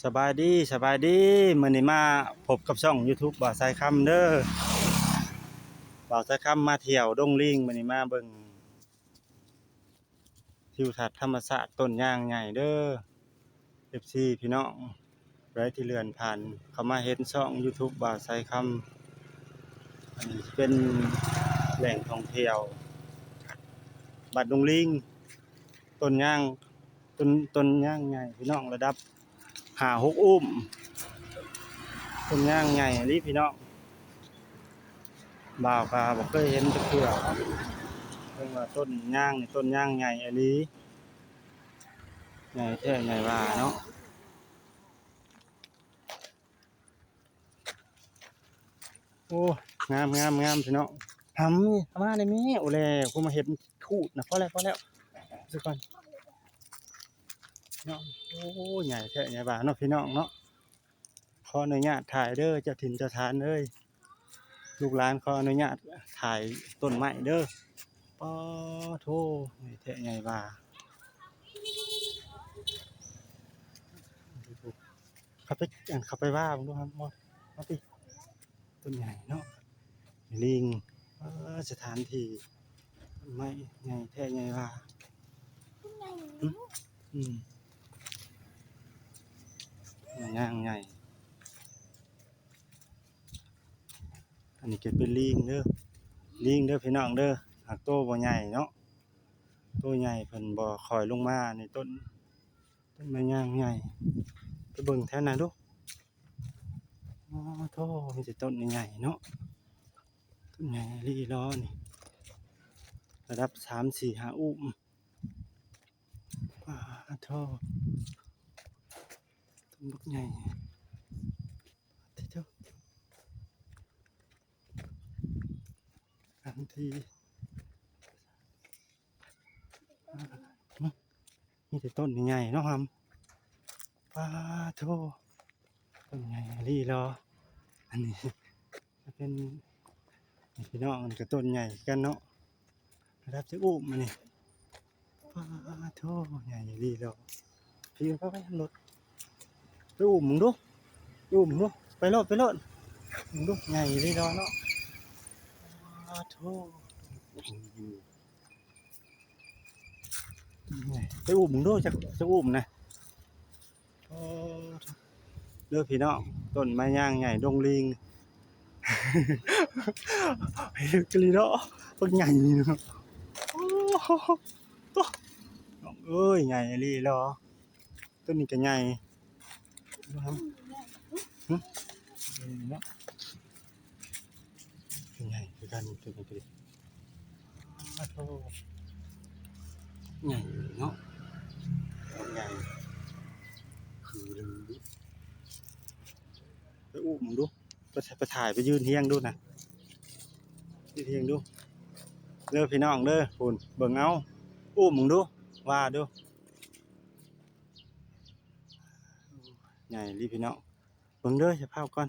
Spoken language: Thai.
สบายดีสบายดีมื้อนี้มาพบกับช่อง YouTube บ่าวสายคำเด้อบ่าวสายคำมาเที่ยวดงลิงมื้อนี้มาเบิ่งทิวทัศน์ธรรมชาติต้นยางใหญ่เด้อ FC พี่น้องไว้ที่เรือนผ่านเข้ามาเห็นช่อง YouTube บ่าวสายคำอันนี้เป็นแหล่งท่องเที่ยวบัดดงลิงต้นยางต้นยางใหญ่พี่น้องระดับ5-6 อุ้มต้นยางใหญ่อีหลีพี่น้องบ่าวก็บ่เคยเห็นจักเทื่อเพิ่นว่าต้นยางนี่ต้นยางใหญ่อีหลีใหญ่แท้ใหญ่ว่าเนาะโอ้งามพี่น้องทำมาได้แม่โอ้แลกูมาเห็นทูดน่ะพอแล้วสักก่อนเนาะโอ้ใหญ่แท้ใหญ่ว่าเนาะพี่น้องเนาะขออนุญาตถ่ายเด้อเจ้าถิ่นเจ้าทานเอ้ยลูกหลานขออนุญาตถ่ายต้นไม้เด้อปอโธ่ใหญ่แท้ใหญ่ว่าเข้าไปว่าผมดูครับมาติต้นใหญ่เนาะลิงสถานที่ต้นไม้ใหญ่แท้ใหญ่ว่าอืมอืมย่างใหญ่อันนี้เก็บเป็นลิงเด้อพี่น้องเด้อหากโตบ่ใหญ่เนาะโตใหญ่เพิ่นบ่ค่อยลงมาในต้นไม้ย่างใหญ่ไปเบิ่งแถวนั้นดูอ๋อโธ่มีแต่ต้นใหญ่ๆเนาะต้นใหญ่ลีลอนี่ระดับ3-4-5 อุ้มว้าโธ่ต้นบักใหญ่ที่เจ้าอันที่มีแต่ต้นใหญ่ๆเนาะครับว้าโธ่ต้นใหญ่ลีลออันนี้เป็นพี่น้องมันก็ต้นใหญ่กันเนาะระดับจะอุ้มมันนี่ว้าโธ่ใหญ่ลีลอพี่ก็ไปรถไปอุ้มมึงดูไปรถมึงดูใหญ่ลีลอเนาะว้าโธ่ไปอุ้มมึงดูจะอุ้มนะโอ้เด้อพี่น้องต้นไม้ย่างใหญ่ดงลิงไปลึกกะลีเนาะต้นใหญ่เนาะโอ้ตัวน้องเอ้ยใหญ่ลีลอต้นนี้ก็ใหญ่นะครับเนาะใหญ่คือกันตัวนี้ก็ดีโอ้ใหญ่เนาะใหญ่คือลือไปอุ้มดูไปถ่ายไปยืนเที่ยงดูนะยืนเที่ยงดูเด้อพี่น้องเด้อคุณเบิ่งเอาอุ้มมึงดูว่าดูใหญ่รีพี่น้องเบิ่งเด้อจะพาก่อน